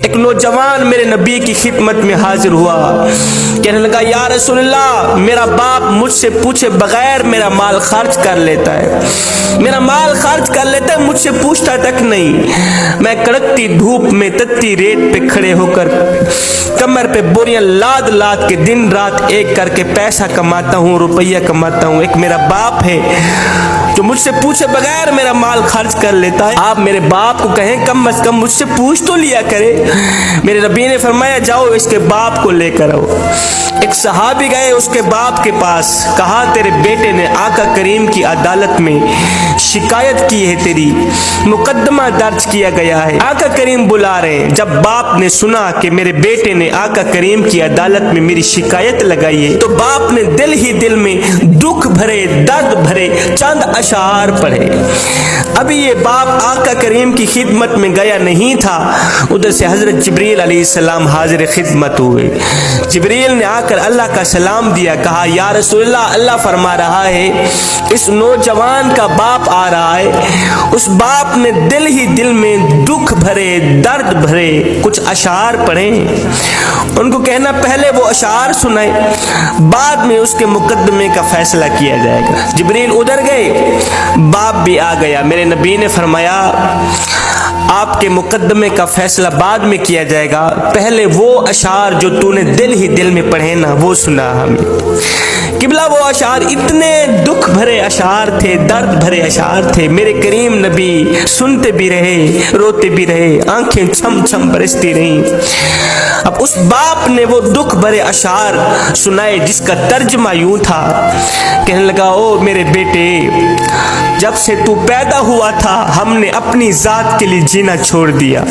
ایک نوجوان میرے نبی کی خدمت میں حاضر ہوا، کہنے لگا یا رسول اللہ میرا باپ مجھ سے پوچھے بغیر میرا مال خرچ کر لیتا ہے، میرا مال خرچ کر لیتا ہے، مجھ سے پوچھتا تک نہیں۔ میں کڑکتی دھوپ میں تتی ریت پہ کھڑے ہو کر کمر پہ بوریاں لاد لاد کے دن رات ایک کر کے پیسہ کماتا ہوں، روپیہ کماتا ہوں۔ ایک میرا باپ ہے جو مجھ سے پوچھے بغیر میرا مال خرچ کر لیتا ہے، آپ میرے باپ کو کہیں کم از کم مجھ سے پوچھ تو لیا کرے۔ میرے نبی نے فرمایا جاؤ اس کے باپ کو لے کر آؤ۔ ایک صحابی گئے اس کے باپ کے پاس، کہا تیرے بیٹے نے آقا کریم کی عدالت میں شکایت کی ہے، تیری مقدمہ درج کیا گیا ہے، آقا کریم بلا رہے ہیں۔ جب باپ نے سنا کہ میرے بیٹے نے آقا کریم کی عدالت میں میری شکایت لگائی ہے تو باپ نے دل ہی دل میں دکھ بھرے درد بھرے چند اشعار پڑھے۔ ابھی یہ باپ آقا کریم کی خدمت میں گیا نہیں تھا، ادھر سے حضرت جبریل علیہ السلام حاضر خدمت ہوئے۔ جبریل نے آ کر اللہ کا سلام دیا، کہا یا رسول اللہ، اللہ فرما رہا ہے اس نوجوان کا باپ آ رہا ہے۔ اس باپ نے دل ہی دل میں دکھ بھرے درد بھرے کچھ اشعار پڑھے، ان کو کہنا پہلے وہ اشعار سنائے، بعد میں اس کے مقدمے کا فیصلہ کیا جائے گا۔ جبریل ادھر گئے، باپ بھی آ گیا۔ میرے نبی نے فرمایا آپ کے مقدمے کا فیصلہ بعد میں کیا جائے گا، پہلے وہ اشعار جو تو نے دل ہی دل میں پڑھے نا وہ سنا ہمیں۔ قبلہ وہ اشعار اتنے دکھ بھرے اشعار تھے، درد بھرے اشعار تھے، میرے کریم نبی سنتے بھی رہے، روتے بھی رہے، آنکھیں چھم چھم برستی رہیں۔ اب اس باپ نے وہ دکھ بھرے اشعار سنائے جس کا ترجمہ یوں تھا، کہنے لگا او میرے بیٹے، جب سے تو پیدا ہوا تھا ہم نے اپنی ذات کے لیے جینا چھوڑ دیا۔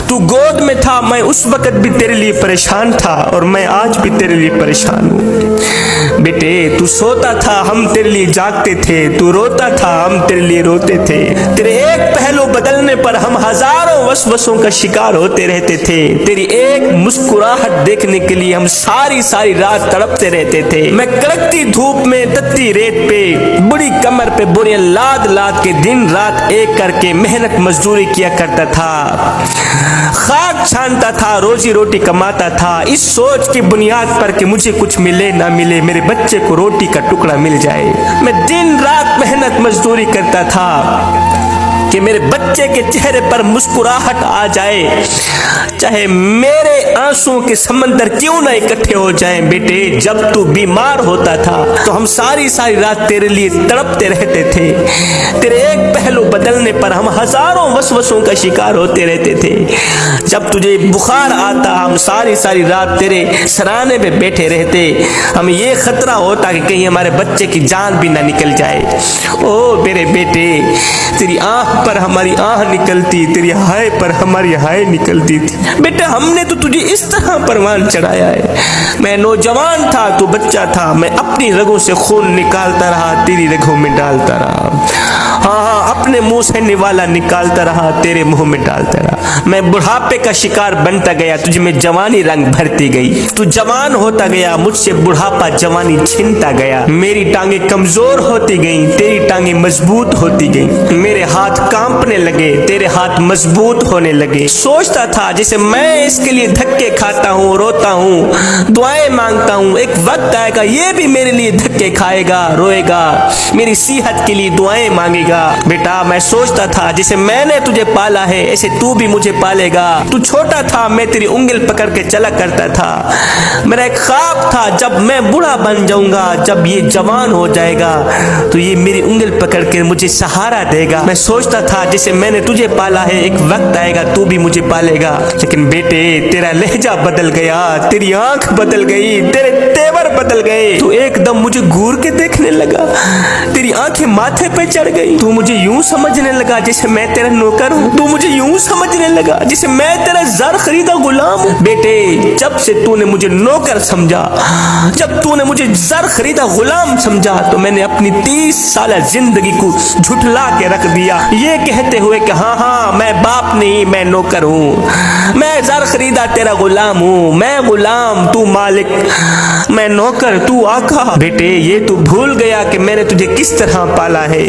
تو گود میں تھا میں اس وقت بھی تیرے لیے پریشان تھا اور میں آج بھی تیرے لیے پریشان ہوں۔ بیٹے تو سوتا تھا ہم تیرے لیے جاگتے تھے، تو روتا تھا ہم تیرے لیے روتے تھے، تیرے ایک پہلو بدلنے پر ہم ہزاروں وسوسوں کا شکار ہوتے رہتے تھے، تیری ایک مسکراہٹ دیکھنے کے لیے ہم ساری ساری رات تڑپتے رہتے تھے۔ میں کڑکتی دھوپ میں تتی ریت پہ بڑی کمر پہ بوریاں لاد لاد کے دن رات ایک کر کے محنت مزدوری کیا کرتا تھا، خاک چھانتا تھا، روزی روٹی کماتا تھا، اس سوچ کی بنیاد پر کہ مجھے کچھ ملے نہ ملے میرے بچے کو روٹی کا ٹکڑا مل جائے۔ میں دن رات محنت مزدوری کرتا تھا کہ میرے بچے کے چہرے پر مسکراہٹ آ جائے، چاہے میرے آنسوں کے سمندر کیوں نہ اکٹھے ہو جائیں۔ بیٹے جب تو بیمار ہوتا تھا تو ہم ساری ساری رات تیرے لیے تڑپتے رہتے تھے، تیرے ایک پہلو بدلنے پر ہم ہزاروں وسوسوں کا شکار ہوتے رہتے تھے، جب تجھے بخار آتا ہم ساری ساری رات تیرے سرانے پہ بیٹھے رہتے، ہمیں یہ خطرہ ہوتا کہ کہیں ہمارے بچے کی جان بھی نہ نکل جائے۔ او میرے بیٹے، تیری آنکھ پر ہماری آنکھ نکلتی، تیری ہائے پر ہماری ہائے نکلتی تھی۔ بیٹا ہم نے تو تجھے اس طرح پروان چڑھایا ہے، میں نوجوان تھا تو بچہ تھا، میں اپنی رگوں سے خون نکالتا رہا، تیری رگوں میں ڈالتا رہا، ہاں اپنے منہ سے نوالا نکالتا رہا، تیرے منہ میں ڈالتا رہا۔ میں بڑھاپے کا شکار بنتا گیا، تجھ میں جوانی رنگ بھرتی گئی، تو جوان ہوتا گیا، مجھ سے بڑھاپا جوانی چھنتا گیا، میری ٹانگیں کمزور ہوتی گئیں، تیری ٹانگیں مضبوط ہوتی گئیں، میرے ہاتھ کانپنے لگے، تیرے ہاتھ مضبوط ہونے لگے۔ سوچتا تھا جیسے میں اس کے لیے دھکے کھاتا ہوں، روتا ہوں، دعائیں مانگتا ہوں، ایک وقت آئے گا یہ بھی میرے لیے دھکے کھائے گا، روئے گا، میری صحت کے لیے دعائیں مانگے گا۔ بیٹا میں سوچتا تھا جیسے میں نے تجھے پالا ہے ایسے تو بھی مجھے پالے گا، تو چھوٹا تھا میں تیری انگل پکڑ کے چلا کرتا تھا، میرا ایک خواب تھا جب میں بوڑھا بن جاؤں گا، جب یہ جوان ہو جائے گا تو یہ میری انگل پکڑ کے مجھے سہارا دے گا۔ میں سوچتا تھا جیسے میں نے تجھے پالا ہے ایک وقت آئے گا تو بھی مجھے پالے گا، لیکن بیٹے تیرا لہجہ بدل گیا، تیری آنکھ بدل گئی، تیرے تیور بدل گئے، تو ایک دم مجھے گور کے دیکھنے لگا، تیری آنکھیں ماتھے پہ چڑھ گئی، تو مجھے یوں سمجھنے لگا جیسے میں تیرا نوکر ہوں، تو مجھے یوں سمجھنے لگا جیسے میں تیرا زر خریدا غلام ہوں۔ بیٹے جب سے تو نے مجھے نوکر سمجھا، جب تو نے مجھے زر خریدا غلام سمجھا تو میں نے اپنی 30 سالہ زندگی کو جھٹلا کے رکھ دیا، یہ کہتے ہوئے کہ ہاں میں باپ نہیں میں نوکر ہوں، میں زر خریدا تیرا غلام ہوں، میں غلام تو مالک، میں نوکر تو آقا۔ بیٹے یہ تو بھول گیا کہ میں نے تجھے کس طرح پالا ہے،